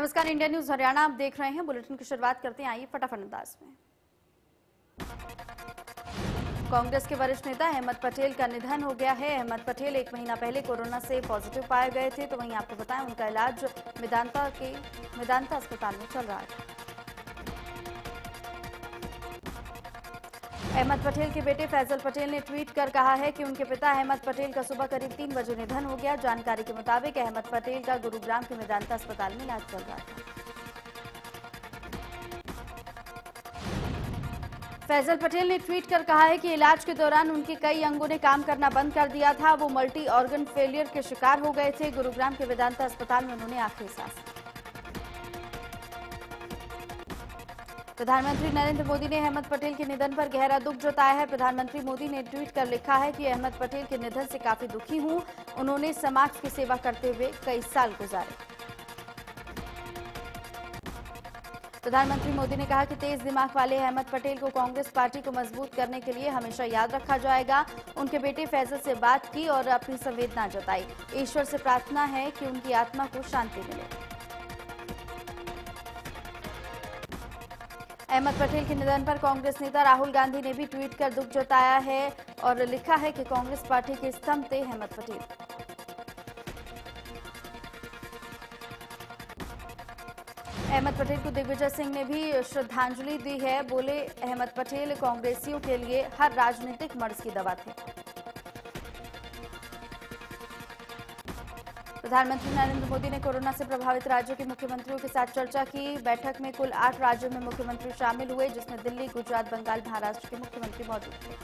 नमस्कार, India news Haryana आप देख रहे हैं। बुलेटिन की शुरुआत करते हैं, आइए फटाफट अंदाज में। कांग्रेस के वरिष्ठ नेता अहमद पटेल का निधन हो गया है। अहमद पटेल 1 महीना पहले कोरोना से पॉजिटिव पाए गए थे, तो वहीं आपको बताएं उनका इलाज मेदांता अस्पताल में चल रहा है। अहमद पटेल के बेटे फैजल पटेल ने ट्वीट कर कहा है कि उनके पिता अहमद पटेल का सुबह करीब 3 बजे निधन हो गया। जानकारी के मुताबिक अहमद पटेल का गुरुग्राम के मेदांता अस्पताल में इलाज चल रहा था। फैजल पटेल ने ट्वीट कर कहा है कि इलाज के दौरान उनके कई अंगों ने काम करना बंद कर दिया था। वो मल्टी ऑर्गन फेलियर के शिकार हो गए थे। गुरुग्राम के वेदांता अस्पताल में उन्होंने आखिरी सांस ली। प्रधानमंत्री नरेंद्र मोदी ने अहमद पटेल के निधन पर गहरा दुख जताया है। प्रधानमंत्री मोदी ने ट्वीट कर लिखा है कि अहमद पटेल के निधन से काफी दुखी हूं। उन्होंने समाज की सेवा करते हुए कई साल गुजारे। प्रधानमंत्री मोदी ने कहा कि तेज दिमाग वाले अहमद पटेल को कांग्रेस पार्टी को मजबूत करने के लिए हमेशा याद रखा जाएगा। उनके बेटे फैजल से बात की और अपनी संवेदना जताई। ईश्वर से प्रार्थना है कि उनकी आत्मा को शांति मिले। अहमद पटेल के निधन पर कांग्रेस नेता राहुल गांधी ने भी ट्वीट कर दुख जताया है और लिखा है कि कांग्रेस पार्टी के स्तंभ थे अहमद पटेल। अहमद पटेल को दिग्विजय सिंह ने भी श्रद्धांजलि दी है। बोले, अहमद पटेल कांग्रेसियों के लिए हर राजनीतिक मर्ज की दवा थे। प्रधानमंत्री नरेंद्र मोदी ने कोरोना से प्रभावित राज्यों के मुख्यमंत्रियों के साथ चर्चा की। बैठक में कुल 8 राज्यों में मुख्यमंत्री शामिल हुए, जिसमें दिल्ली, गुजरात, बंगाल, महाराष्ट्र के मुख्यमंत्री मौजूद थे।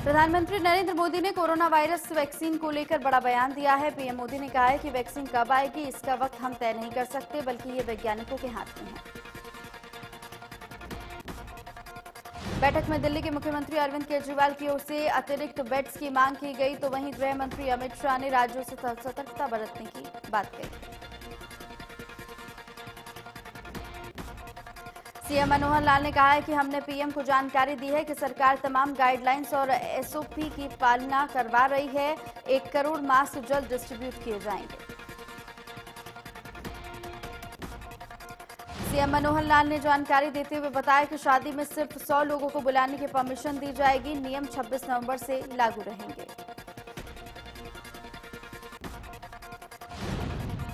प्रधानमंत्री नरेंद्र मोदी ने कोरोना वायरस वैक्सीन को लेकर बड़ा बयान दिया है। पीएम मोदी ने कहा है कि वैक्सीन कब आएगी इसका वक्त हम तय नहीं कर सकते, बल्कि ये वैज्ञानिकों के हाथ में है। बैठक में दिल्ली के मुख्यमंत्री अरविंद केजरीवाल की ओर से अतिरिक्त बेड्स की मांग की गई, तो वहीं गृह मंत्री अमित शाह ने राज्यों से सतर्कता बरतने की बात कही। सीएम मनोहर लाल ने कहा है कि हमने पीएम को जानकारी दी है कि सरकार तमाम गाइडलाइंस और एसओपी की पालना करवा रही है। 1 करोड़ मास्क जल्द डिस्ट्रीब्यूट किए जाएंगे। सीएम मनोहर लाल ने जानकारी देते हुए बताया कि शादी में सिर्फ 100 लोगों को बुलाने की परमिशन दी जाएगी। नियम 26 नवंबर से लागू रहेंगे।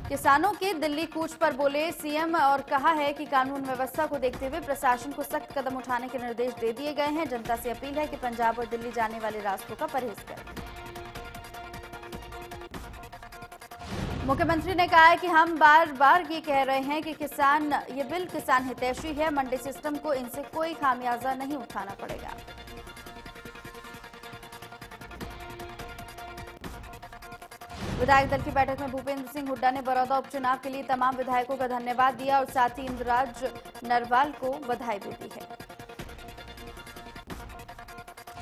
किसानों के दिल्ली कूच पर बोले सीएम और कहा है कि कानून व्यवस्था को देखते हुए प्रशासन को सख्त कदम उठाने के निर्देश दे दिए गए हैं। जनता से अपील है कि पंजाब और दिल्ली जाने वाले रास्तों का परहेज करें। मुख्यमंत्री ने कहा है कि हम बार बार ये कह रहे हैं कि ये बिल किसान हितैषी है। मंडी सिस्टम को इनसे कोई खामियाजा नहीं उठाना पड़ेगा। विधायक दल की बैठक में भूपेंद्र सिंह हुड्डा ने बड़ौदा उपचुनाव के लिए तमाम विधायकों का धन्यवाद दिया और साथ ही इंद्रराज नरवाल को बधाई भी दी है।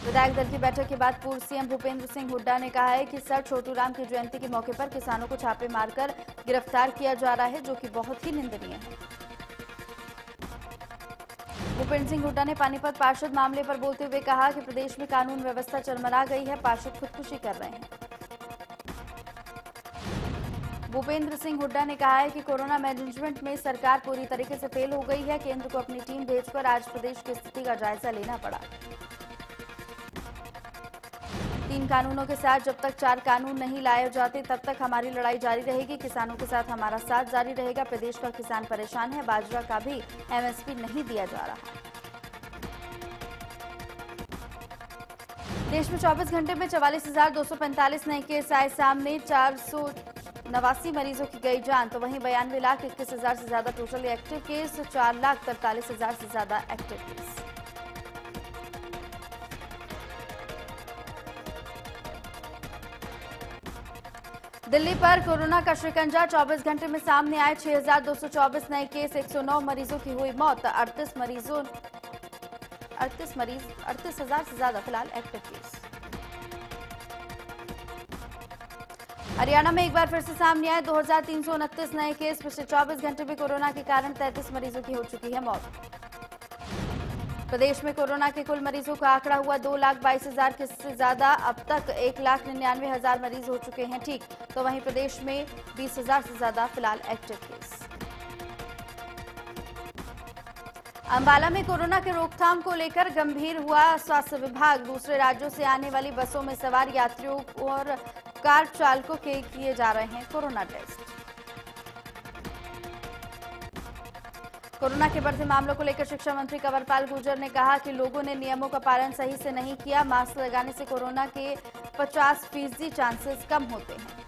विधायक दल की बैठक के बाद पूर्व सीएम भूपेंद्र सिंह हुड्डा ने कहा है कि सर छोटूराम की जयंती के मौके पर किसानों को छापे मारकर गिरफ्तार किया जा रहा है, जो कि बहुत ही निंदनीय है। भूपेंद्र सिंह हुड्डा ने पानीपत पार्षद मामले पर बोलते हुए कहा कि प्रदेश में कानून व्यवस्था चरमरा गई है, पार्षद खुदकुशी कर रहे हैं। भूपेंद्र सिंह हुड्डा ने कहा है कि कोरोना मैनेजमेंट में सरकार पूरी तरीके से फेल हो गई है। केंद्र को अपनी टीम भेजकर आज प्रदेश की स्थिति का जायजा लेना पड़ा। 3 कानूनों के साथ जब तक 4 कानून नहीं लाए जाते तब तक हमारी लड़ाई जारी रहेगी। किसानों के साथ हमारा साथ जारी रहेगा। प्रदेश का किसान परेशान है। बाजरा का भी एमएसपी नहीं दिया जा रहा। देश में 24 घंटे में 44,245 नए केस आए सामने। 489 मरीजों की गई जान, तो वहीं 92,21,000 से ज्यादा टोटल एक्टिव केस, 4,43,000 से ज्यादा एक्टिव केस। दिल्ली पर कोरोना का शिकंजा, 24 घंटे में सामने आए 6,224 नए केस, 109 मरीजों की हुई मौत, 38,000 से ज्यादा फिलहाल एक्टिव केस। हरियाणा में एक बार फिर से सामने आए 2,329 नए केस। पिछले 24 घंटे में कोरोना के कारण 33 मरीजों की हो चुकी है मौत। प्रदेश में कोरोना के कुल मरीजों का आंकड़ा हुआ 2,22,000 से ज्यादा। अब तक 1,99,000 मरीज हो चुके हैं ठीक। तो वहीं प्रदेश में 20,000 से ज्यादा फिलहाल एक्टिव केस। अंबाला में कोरोना के रोकथाम को लेकर गंभीर हुआ स्वास्थ्य विभाग। दूसरे राज्यों से आने वाली बसों में सवार यात्रियों और कार चालकों के किए जा रहे हैं कोरोना टेस्ट। कोरोना के बढ़ते मामलों को लेकर शिक्षा मंत्री कंवरपाल गुर्जर ने कहा कि लोगों ने नियमों का पालन सही से नहीं किया। मास्क लगाने से कोरोना के 50% चांसेस कम होते हैं।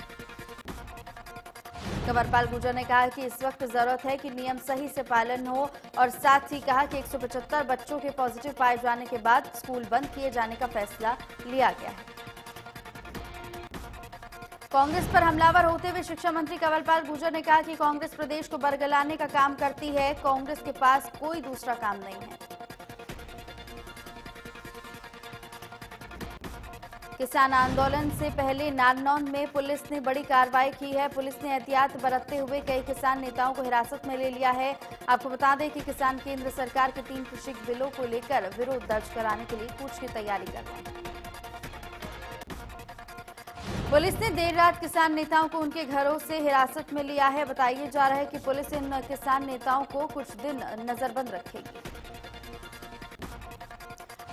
कंवरपाल गुर्जर ने कहा कि इस वक्त जरूरत है कि नियम सही से पालन हो और साथ ही कहा कि 175 बच्चों के पॉजिटिव पाए जाने के बाद स्कूल बंद किए जाने का फैसला लिया गया है। कांग्रेस पर हमलावर होते हुए शिक्षा मंत्री कंवरपाल गुर्जर ने कहा कि कांग्रेस प्रदेश को बरगलाने का काम करती है। कांग्रेस के पास कोई दूसरा काम नहीं है। किसान आंदोलन से पहले नारनौंद में पुलिस ने बड़ी कार्रवाई की है। पुलिस ने एहतियात बरतते हुए कई किसान नेताओं को हिरासत में ले लिया है। आपको बता दें कि किसान केंद्र सरकार के 3 कृषि बिलों को लेकर विरोध दर्ज कराने के लिए कूच की तैयारी कर रहे हैं। पुलिस ने देर रात किसान नेताओं को उनके घरों से हिरासत में लिया है। बताया जा रहा है कि पुलिस इन किसान नेताओं को कुछ दिन नजरबंद रखेगी।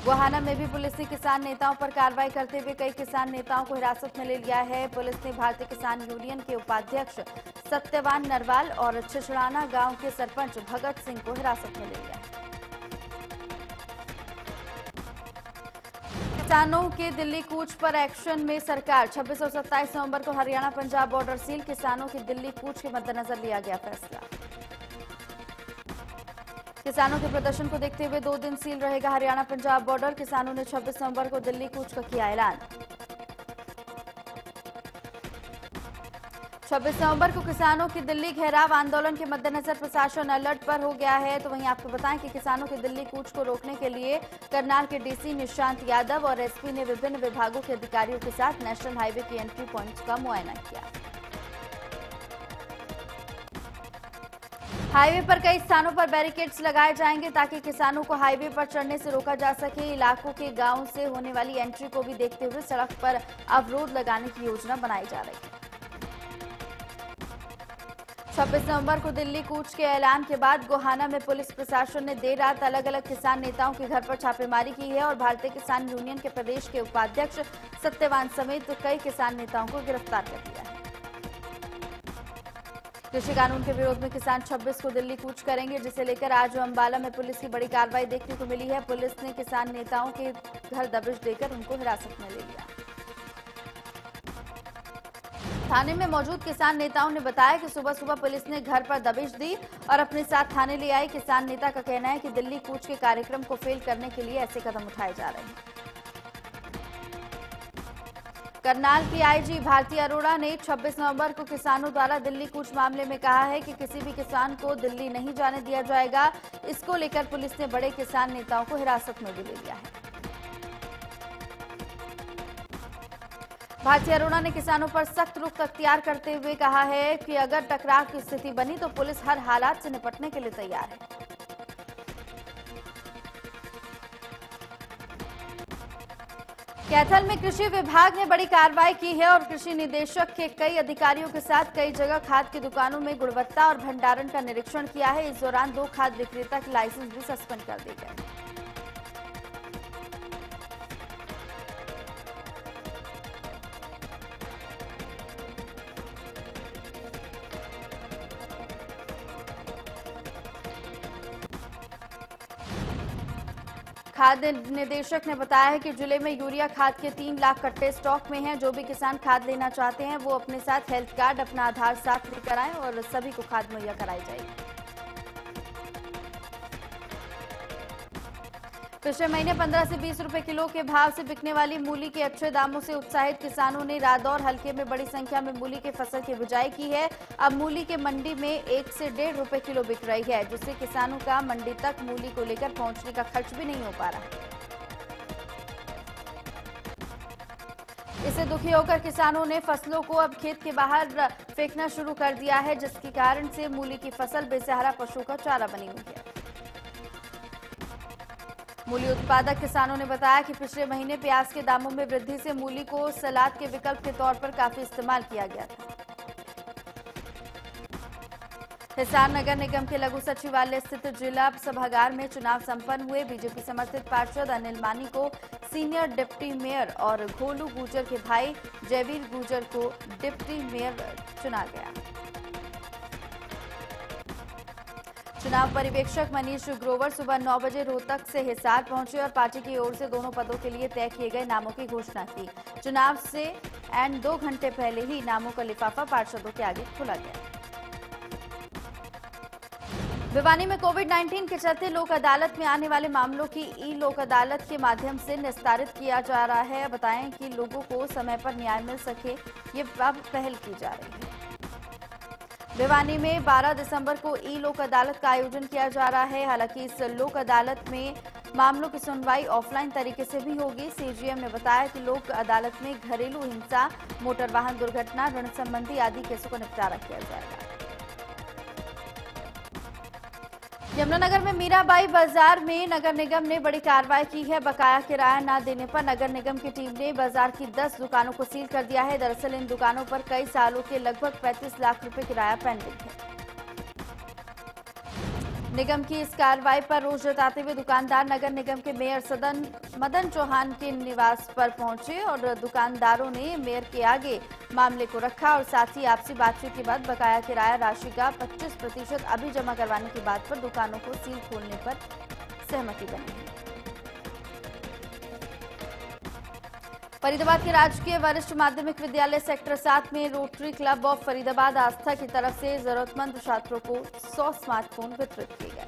गोहाना में भी पुलिस ने किसान नेताओं पर कार्रवाई करते हुए कई किसान नेताओं को हिरासत में ले लिया है। पुलिस ने भारतीय किसान यूनियन के उपाध्यक्ष सत्यवान नरवाल और छिछड़ाना गांव के सरपंच भगत सिंह को हिरासत में ले लिया है। किसानों के दिल्ली कूच पर एक्शन में सरकार। 26 और 27 नवंबर को हरियाणा पंजाब बॉर्डर सील। किसानों की दिल्ली कूच के मद्देनजर लिया गया फैसला। किसानों के प्रदर्शन को देखते हुए 2 दिन सील रहेगा हरियाणा पंजाब बॉर्डर। किसानों ने 26 नवंबर को दिल्ली कूच का किया ऐलान। 26 नवंबर को किसानों की दिल्ली घेराव आंदोलन के मद्देनजर प्रशासन अलर्ट पर हो गया है। तो वहीं आपको बताएं कि किसानों के दिल्ली कूच को रोकने के लिए करनाल के डीसी निशांत यादव और एसपी ने विभिन्न विभागों के अधिकारियों के साथ नेशनल हाईवे की एंट्री पॉइंट्स का मुआयना किया। हाईवे पर कई स्थानों पर बैरिकेड्स लगाए जाएंगे ताकि किसानों को हाईवे पर चढ़ने से रोका जा सके। इलाकों के गांव से होने वाली एंट्री को भी देखते हुए सड़क पर अवरोध लगाने की योजना बनाई जा रही है। 26 नवंबर को दिल्ली कूच के ऐलान के बाद गोहाना में पुलिस प्रशासन ने देर रात अलग अलग किसान नेताओं के घर पर छापेमारी की है और भारतीय किसान यूनियन के प्रदेश के उपाध्यक्ष सत्यवान समेत कई किसान नेताओं को गिरफ्तार कर लिया है। कृषि कानून के विरोध में किसान 26 को दिल्ली कूच करेंगे, जिसे लेकर आज अंबाला में पुलिस की बड़ी कार्रवाई देखने को मिली है। पुलिस ने किसान नेताओं के घर दबिश देकर उनको हिरासत में ले लिया। थाने में मौजूद किसान नेताओं ने बताया कि सुबह सुबह पुलिस ने घर पर दबिश दी और अपने साथ थाने ले आई। किसान नेता का कहना है कि दिल्ली कूच के कार्यक्रम को फेल करने के लिए ऐसे कदम उठाए जा रहे हैं। करनाल की आईजी भारती अरोड़ा ने 26 नवंबर को किसानों द्वारा दिल्ली कूच मामले में कहा है कि किसी भी किसान को दिल्ली नहीं जाने दिया जाएगा। इसको लेकर पुलिस ने बड़े किसान नेताओं को हिरासत में भी ले लिया है। भारती अरोड़ा ने किसानों पर सख्त रुख अख्तियार करते हुए कहा है कि अगर टकराव की स्थिति बनी तो पुलिस हर हालात से निपटने के लिए तैयार है। कैथल में कृषि विभाग ने बड़ी कार्रवाई की है और कृषि निदेशक के कई अधिकारियों के साथ कई जगह खाद की दुकानों में गुणवत्ता और भंडारण का निरीक्षण किया है। इस दौरान 2 खाद विक्रेता के लाइसेंस भी सस्पेंड कर दिए गए। खाद्य निदेशक ने बताया है कि जिले में यूरिया खाद के 3 लाख कट्टे स्टॉक में हैं। जो भी किसान खाद लेना चाहते हैं वो अपने साथ हेल्थ कार्ड, अपना आधार साथ लेकर आएं और सभी को खाद मुहैया कराई जाएगी। पिछले महीने 15 से 20 रुपए किलो के भाव से बिकने वाली मूली के अच्छे दामों से उत्साहित किसानों ने रादौर हलके में बड़ी संख्या में मूली की फसल की बिजाई की है। अब मूली के मंडी में 1 से 1.5 रुपए किलो बिक रही है, जिससे किसानों का मंडी तक मूली को लेकर पहुंचने का खर्च भी नहीं हो पा रहा है। इससे दुखी होकर किसानों ने फसलों को अब खेत के बाहर फेंकना शुरू कर दिया है, जिसके कारण से मूली की फसल बेसहारा पशुओं का चारा बनी हुई है। मूली उत्पादक किसानों ने बताया कि पिछले महीने प्याज के दामों में वृद्धि से मूली को सलाद के विकल्प के तौर पर काफी इस्तेमाल किया गया था। हिसार नगर निगम के लघु सचिवालय स्थित जिला सभागार में चुनाव संपन्न हुए। बीजेपी समर्थित पार्षद अनिल मानी को सीनियर डिप्टी मेयर और घोलू गुर्जर के भाई जयवीर गुर्जर को डिप्टी मेयर चुना गया। चुनाव पर्यवेक्षक मनीष ग्रोवर सुबह 9 बजे रोहतक से हिसार पहुंचे और पार्टी की ओर से दोनों पदों के लिए तय किए गए नामों की घोषणा की। चुनाव से 2 घंटे पहले ही नामों का लिफाफा पार्षदों के आगे खोला गया। भिवानी में कोविड-19 के चलते लोक अदालत में आने वाले मामलों की ई लोक अदालत के माध्यम से निस्तारित किया जा रहा है। बताएं कि लोगों को समय पर न्याय मिल सके, ये अब पहल की जा रही है। भिवानी में 12 दिसंबर को ई लोक अदालत का आयोजन किया जा रहा है। हालांकि इस लोक अदालत में मामलों की सुनवाई ऑफलाइन तरीके से भी होगी। सीजीएम ने बताया कि लोक अदालत में घरेलू हिंसा, मोटर वाहन दुर्घटना, ऋण संबंधी आदि केसों का निपटारा किया जाएगा। यमुनानगर में मीराबाई बाजार में नगर निगम ने बड़ी कार्रवाई की है। बकाया किराया न देने पर नगर निगम की टीम ने बाजार की 10 दुकानों को सील कर दिया है। दरअसल इन दुकानों पर कई सालों के लगभग 35 लाख रुपए किराया पेंडिंग है। निगम की इस कार्रवाई पर रोष जताते हुए दुकानदार नगर निगम के मेयर मदन चौहान के निवास पर पहुंचे और दुकानदारों ने मेयर के आगे मामले को रखा और साथ ही आपसी बातचीत के बाद बकाया किराया राशि का 25% अभी जमा करवाने की बात पर दुकानों को सील खोलने पर सहमति बनी है। फरीदाबाद के राजकीय वरिष्ठ माध्यमिक विद्यालय सेक्टर 7 में रोटरी क्लब ऑफ फरीदाबाद आस्था की तरफ से जरूरतमंद छात्रों को 100 स्मार्टफोन वितरित किए गए।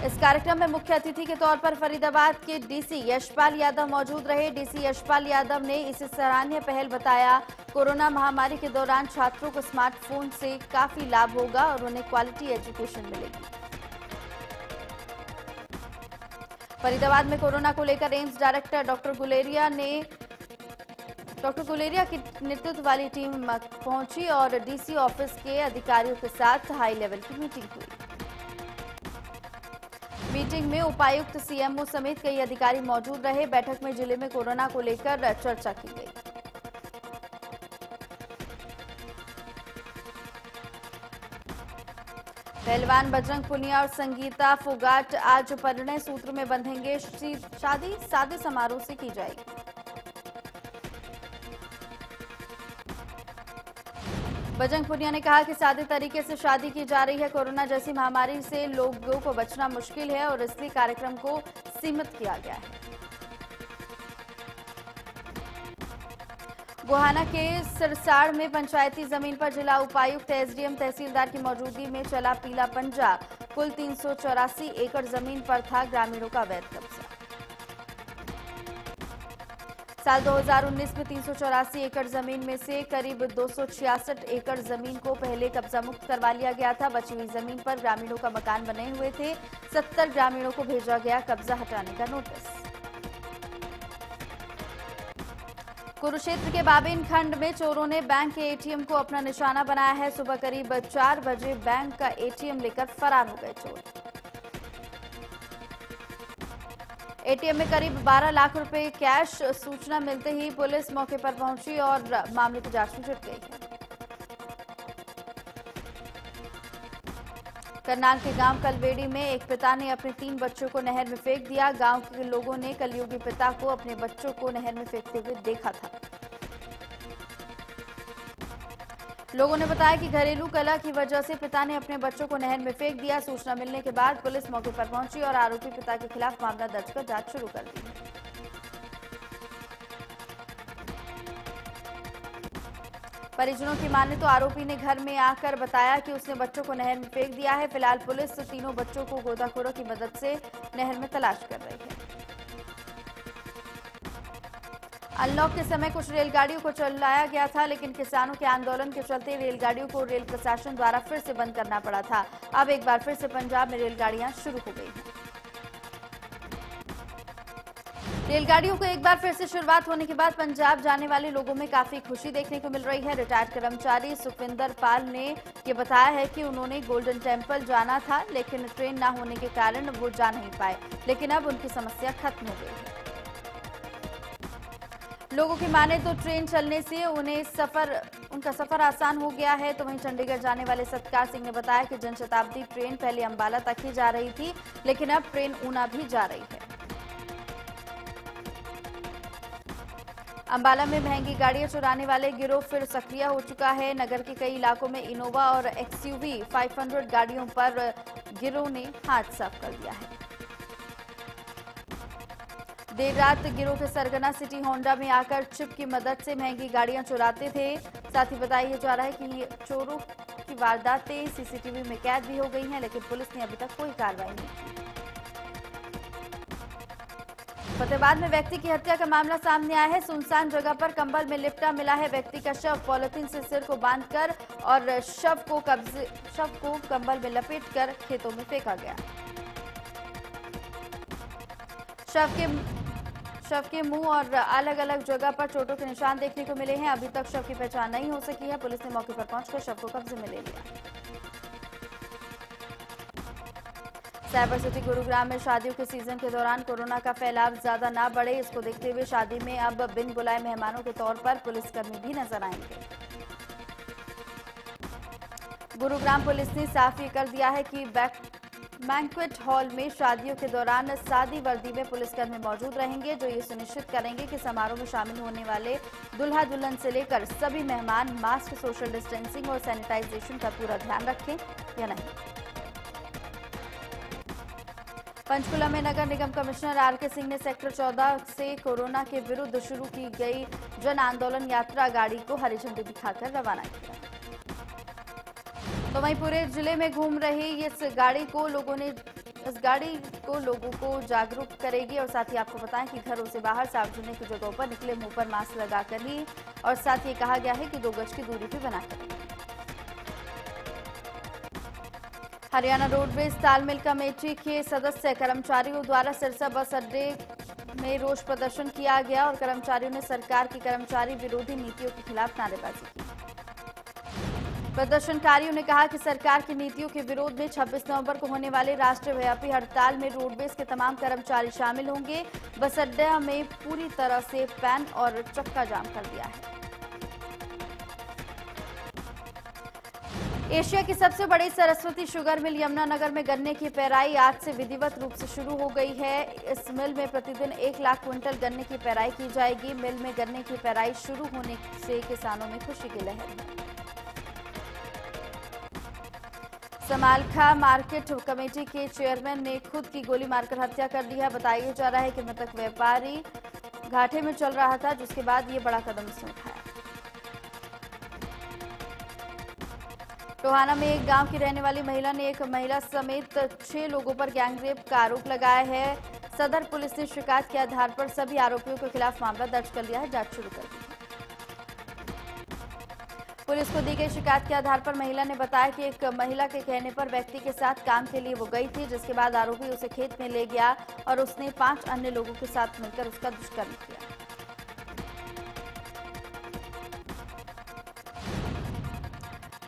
इस कार्यक्रम में मुख्य अतिथि के तौर पर फरीदाबाद के डीसी यशपाल यादव मौजूद रहे। डीसी यशपाल यादव ने इसे सराहनीय पहल बताया। कोरोना महामारी के दौरान छात्रों को स्मार्टफोन से काफी लाभ होगा और उन्हें क्वालिटी एजुकेशन मिलेगी। फरीदाबाद में कोरोना को लेकर एम्स डायरेक्टर डॉक्टर गुलेरिया की नेतृत्व वाली टीम पहुंची और डीसी ऑफिस के अधिकारियों के साथ हाई लेवल की मीटिंग हुई। मीटिंग में उपायुक्त, सीएमओ समेत कई अधिकारी मौजूद रहे। बैठक में जिले में कोरोना को लेकर चर्चा की गई। पहलवान बजरंग पुनिया और संगीता फोगाट आज परिणय सूत्र में बंधेंगे। शादी सादे समारोह से की जाएगी। बजरंग पुनिया ने कहा कि सादे तरीके से शादी की जा रही है। कोरोना जैसी महामारी से लोगों को बचना मुश्किल है और इसलिए कार्यक्रम को सीमित किया गया है। गोहाना के सिरसाड़ में पंचायती जमीन पर जिला उपायुक्त, एसडीएम, तहसीलदार की मौजूदगी में चला पीला पंजा। कुल 384 एकड़ जमीन पर था ग्रामीणों का अवैध कब्जा। साल 2019 में 384 एकड़ जमीन में से करीब 266 एकड़ जमीन को पहले कब्जा मुक्त करवा लिया गया था। बची हुई जमीन पर ग्रामीणों का मकान बने हुए थे। 70 ग्रामीणों को भेजा गया कब्जा हटाने का नोटिस। कुरुक्षेत्र के बाबेन खंड में चोरों ने बैंक के एटीएम को अपना निशाना बनाया है। सुबह करीब 4 बजे बैंक का एटीएम लेकर फरार हो गए चोर। एटीएम में करीब 12 लाख रुपए कैश। सूचना मिलते ही पुलिस मौके पर पहुंची और मामले की जांच में जुट गई है। करनाल के गांव कलवेड़ी में एक पिता ने अपने 3 बच्चों को नहर में फेंक दिया। गांव के लोगों ने कलयुगी पिता को अपने बच्चों को नहर में फेंकते हुए देखा था। लोगों ने बताया कि घरेलू कलह की वजह से पिता ने अपने बच्चों को नहर में फेंक दिया। सूचना मिलने के बाद पुलिस मौके पर पहुंची और आरोपी पिता के खिलाफ मामला दर्ज कर जांच शुरू कर दी है। परिजनों की माने तो आरोपी ने घर में आकर बताया कि उसने बच्चों को नहर में फेंक दिया है। फिलहाल पुलिस तीनों बच्चों को गोताखोरों की मदद से नहर में तलाश कर रही है। अनलॉक के समय कुछ रेलगाड़ियों को चलाया गया था, लेकिन किसानों के आंदोलन के चलते रेलगाड़ियों को रेल प्रशासन द्वारा फिर से बंद करना पड़ा था। अब एक बार फिर से पंजाब में रेलगाड़ियां शुरू हो गई हैं। रेलगाड़ियों को एक बार फिर से शुरुआत होने के बाद पंजाब जाने वाले लोगों में काफी खुशी देखने को मिल रही है। रिटायर्ड कर्मचारी सुखविंदर पाल ने ये बताया है कि उन्होंने गोल्डन टेम्पल जाना था, लेकिन ट्रेन न होने के कारण वो जा नहीं पाए, लेकिन अब उनकी समस्या खत्म हो गई है। लोगों की माने तो ट्रेन चलने से उनका सफर आसान हो गया है। तो वहीं चंडीगढ़ जाने वाले सत्कार सिंह ने बताया कि जनशताब्दी ट्रेन पहले अंबाला तक ही जा रही थी, लेकिन अब ट्रेन ऊना भी जा रही है। अंबाला में महंगी गाड़ियां चुराने वाले गिरोह फिर सक्रिय हो चुका है। नगर के कई इलाकों में इनोवा और एक्सयूवी 500 गाड़ियों पर गिरोह ने हाथ साफ कर दिया है। देर रात गिरोह के सरगना सिटी होंडा में आकर चिप की मदद से महंगी गाड़ियां चुराते थे। साथ ही बताया जा रहा है कि चोरों की वारदातें सीसीटीवी में कैद भी हो गई हैं, लेकिन पुलिस ने अभी तक कोई कार्रवाई नहीं की। फतेहाबाद में व्यक्ति की हत्या का मामला सामने आया है। सुनसान जगह पर कंबल में लिपटा मिला है व्यक्ति का शव। पॉलिथीन से सिर को बांधकर और शव को कंबल में लपेटकर खेतों में फेंका गया। शव के मुंह और अलग अलग जगह पर चोटों के निशान देखने को मिले हैं। अभी तक शव की पहचान नहीं हो सकी है। पुलिस ने मौके पर पहुंचकर शव को कब्जे में ले लिया। साइबर सिटी गुरुग्राम में शादियों के सीजन के दौरान कोरोना का फैलाव ज्यादा ना बढ़े, इसको देखते हुए शादी में अब बिन बुलाए मेहमानों के तौर पर पुलिसकर्मी भी नजर आएंगे। गुरुग्राम पुलिस ने साफ ये कर दिया है कि बैंक्वेट हॉल में शादियों के दौरान सादी वर्दी में पुलिसकर्मी मौजूद रहेंगे, जो ये सुनिश्चित करेंगे कि समारोह में शामिल होने वाले दुल्हा दुल्हन से लेकर सभी मेहमान मास्क, सोशल डिस्टेंसिंग और सैनिटाइजेशन का पूरा ध्यान रखें या नहीं। पंचकुला में नगर निगम कमिश्नर आर.के. सिंह ने सेक्टर 14 से कोरोना के विरुद्ध शुरू की गई जन आंदोलन यात्रा गाड़ी को हरी झंडी दिखाकर रवाना किया। तो वहीं पूरे जिले में घूम रही इस गाड़ी को लोगों को जागरूक करेगी। और साथ ही आपको बताएं कि घरों से बाहर सार्वजनिक जगहों पर निकले मुंह पर मास्क लगाकर ही, और साथ ही कहा गया है कि 2 गज की दूरी भी बनाकर। हरियाणा रोडवेज तालमेल कमेटी के सदस्य कर्मचारियों द्वारा सिरसा बस अड्डे में रोष प्रदर्शन किया गया और कर्मचारियों ने सरकार की कर्मचारी विरोधी नीतियों के खिलाफ नारेबाजी की। प्रदर्शनकारियों ने कहा कि सरकार की नीतियों के विरोध में 26 नवंबर को होने वाले राष्ट्रव्यापी हड़ताल में रोडवेज के तमाम कर्मचारी शामिल होंगे। बस अड्डा में पूरी तरह से पैन और चक्का जाम कर दिया है। एशिया की सबसे बड़ी सरस्वती शुगर मिल यमुनानगर में गन्ने की पेराई आज से विधिवत रूप से शुरू हो गई है। इस मिल में प्रतिदिन 1 लाख क्विंटल गन्ने की पेराई की जाएगी। मिल में गन्ने की पेराई शुरू होने से किसानों में खुशी की लहर है। समालखा मार्केट कमेटी के चेयरमैन ने खुद की गोली मारकर हत्या कर दी है। बताया जा रहा है कि मृतक व्यापारी घाटे में चल रहा था, जिसके बाद ये बड़ा कदम उसने उठाया। टोहाना में एक गांव की रहने वाली महिला ने एक महिला समेत 6 लोगों पर गैंगरेप का आरोप लगाया है। सदर पुलिस ने शिकायत के आधार पर सभी आरोपियों के खिलाफ मामला दर्ज कर लिया है, जांच शुरू कर दी है। पुलिस को दी गई शिकायत के आधार पर महिला ने बताया कि एक महिला के कहने पर व्यक्ति के साथ काम के लिए वो गई थी, जिसके बाद आरोपी उसे खेत में ले गया और उसने 5 अन्य लोगों के साथ मिलकर उसका दुष्कर्म किया।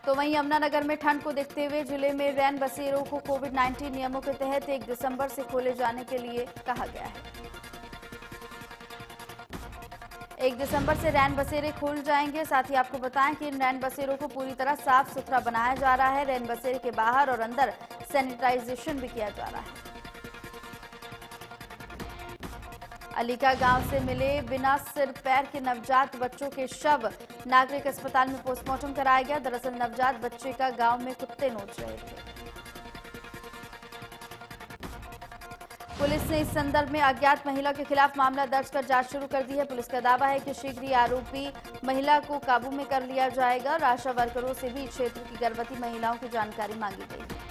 तो वहीं यमुनानगर में ठंड को देखते हुए जिले में रैन बसेरों को कोविड-19 नियमों के तहत 1 दिसंबर से खोले जाने के लिए कहा गया है। 1 दिसंबर से रैन बसेरे खुल जाएंगे। साथ ही आपको बताएं कि इन रैन बसेरों को पूरी तरह साफ सुथरा बनाया जा रहा है। रैन बसेरे के बाहर और अंदर सैनिटाइजेशन भी किया जा रहा है। अलीका गांव से मिले बिना सिर पैर के नवजात बच्चों के शव नागरिक अस्पताल में पोस्टमार्टम कराया गया। दरअसल नवजात बच्चे का गांव में कुत्ते नोच रहे थे। पुलिस ने इस संदर्भ में अज्ञात महिला के खिलाफ मामला दर्ज कर जांच शुरू कर दी है। पुलिस का दावा है कि शीघ्र ही आरोपी महिला को काबू में कर लिया जाएगा और आशा वर्करों से भी क्षेत्र की गर्भवती महिलाओं की जानकारी मांगी गई है।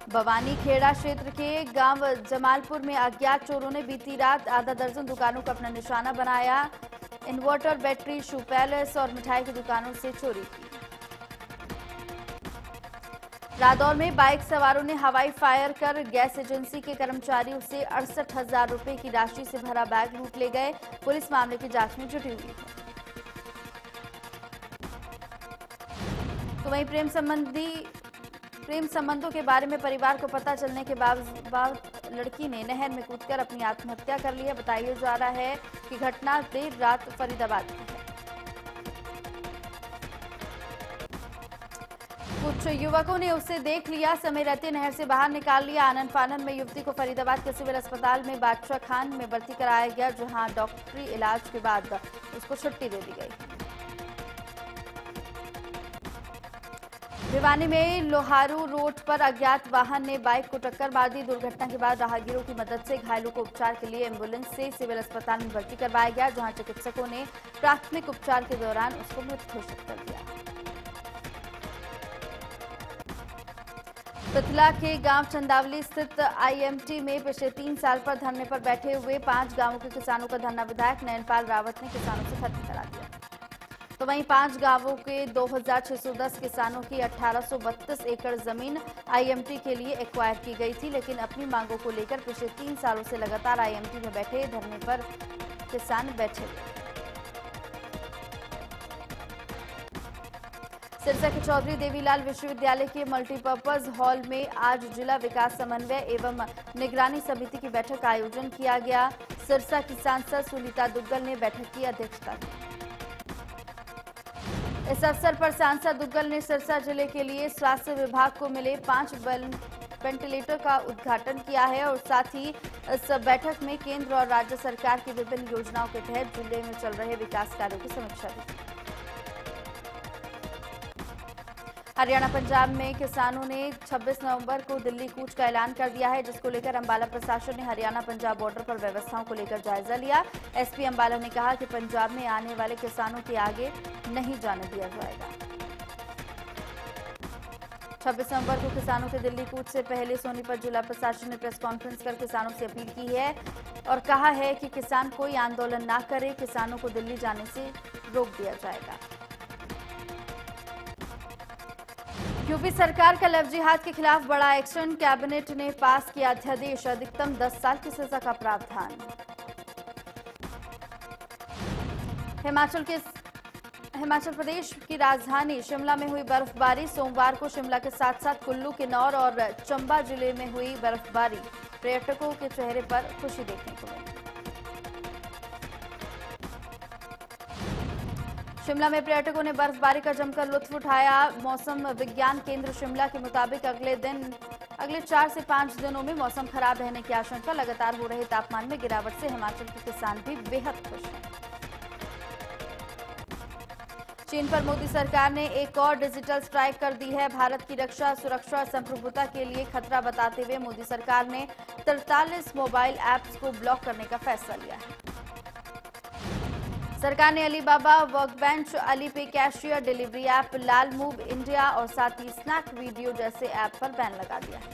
भवानी खेड़ा क्षेत्र के गांव जमालपुर में अज्ञात चोरों ने बीती रात आधा दर्जन दुकानों को अपना निशाना बनाया। इन्वर्टर, बैटरी, शू पैलेस और मिठाई की दुकानों से चोरी की। रादौर में बाइक सवारों ने हवाई फायर कर गैस एजेंसी के कर्मचारियों से 68,000 रुपए की राशि से भरा बैग लूट ले गए। पुलिस मामले की जांच में जुटी हुई है। तो वहीं प्रेम संबंधों के बारे में परिवार को पता चलने के बाद लड़की ने नहर में कूदकर अपनी आत्महत्या कर ली है। बताया जा रहा है कि घटना देर रात फरीदाबाद की है। कुछ युवकों ने उसे देख लिया, समय रहते नहर से बाहर निकाल लिया। आनन फानन में युवती को फरीदाबाद के सिविल अस्पताल में बादशाह खान में भर्ती कराया गया, जहां डॉक्टरी इलाज के बाद उसको छुट्टी दे दी गई। भिवानी में लोहारू रोड पर अज्ञात वाहन ने बाइक को टक्कर मार दी। दुर्घटना के बाद राहगीरों की मदद से घायलों को उपचार के लिए एम्बुलेंस से सिविल अस्पताल में भर्ती करवाया गया, जहां चिकित्सकों ने प्राथमिक उपचार के दौरान उसको मृत घोषित कर दिया। पिथला के गांव चंदावली स्थित आईएमटी में पिछले 3 साल पर धरने पर बैठे हुए 5 गांवों के किसानों का धरना विधायक नयनपाल रावत ने किसानों से खत्म करा दिया। तो वहीं 5 गांवों के 2610 किसानों की 1832 एकड़ जमीन आईएमटी के लिए एक्वायर की गई थी, लेकिन अपनी मांगों को लेकर पिछले 3 सालों से लगातार आईएमटी में बैठे धरने पर किसान बैठे हुए। सिरसा के चौधरी देवीलाल विश्वविद्यालय के मल्टीपर्पज हॉल में आज जिला विकास समन्वय एवं निगरानी समिति की बैठक का आयोजन किया गया। सिरसा की सांसद सुनीता दुग्गल ने बैठक की अध्यक्षता की। इस अवसर पर सांसद दुग्गल ने सिरसा जिले के लिए स्वास्थ्य विभाग को मिले 5 वेंटिलेटर का उद्घाटन किया है और साथ ही इस बैठक में केंद्र और राज्य सरकार की विभिन्न योजनाओं के तहत जिले में चल रहे विकास कार्यों की समीक्षा की। हरियाणा पंजाब में किसानों ने 26 नवंबर को दिल्ली कूच का ऐलान कर दिया है, जिसको लेकर अंबाला प्रशासन ने हरियाणा पंजाब बॉर्डर पर व्यवस्थाओं को लेकर जायजा लिया। एसपी अंबाला ने कहा कि पंजाब में आने वाले किसानों के आगे नहीं जाने दिया जाएगा। 26 नवंबर को किसानों के दिल्ली कूच से पहले सोनीपत जिला प्रशासन ने प्रेस कॉन्फ्रेंस कर किसानों से अपील की है और कहा है कि किसान कोई आंदोलन ना करे, किसानों को दिल्ली जाने से रोक दिया जाएगा। यूपी सरकार का लव जिहाद के खिलाफ बड़ा एक्शन, कैबिनेट ने पास किया अध्यादेश, अधिकतम 10 साल की सजा का प्रावधान। हिमाचल प्रदेश की राजधानी शिमला में हुई बर्फबारी। सोमवार को शिमला के साथ साथ कुल्लू, किन्नौर और चंबा जिले में हुई बर्फबारी। पर्यटकों के चेहरे पर खुशी देखने को मिली। शिमला में पर्यटकों ने बर्फबारी का जमकर लुत्फ उठाया। मौसम विज्ञान केंद्र शिमला के मुताबिक अगले 4 से 5 दिनों में मौसम खराब रहने की आशंका। लगातार हो रहे तापमान में गिरावट से हिमाचल के किसान भी बेहद खुश हैं। चीन पर मोदी सरकार ने एक और डिजिटल स्ट्राइक कर दी है। भारत की रक्षा, सुरक्षा और संप्रभुता के लिए खतरा बताते हुए मोदी सरकार ने 43 मोबाइल ऐप्स को ब्लॉक करने का फैसला लिया है। सरकार ने Alibaba, workbench, Alipay cashier, delivery app, Lalamove India और साथ ही स्नैक वीडियो जैसे ऐप पर बैन लगा दिया है।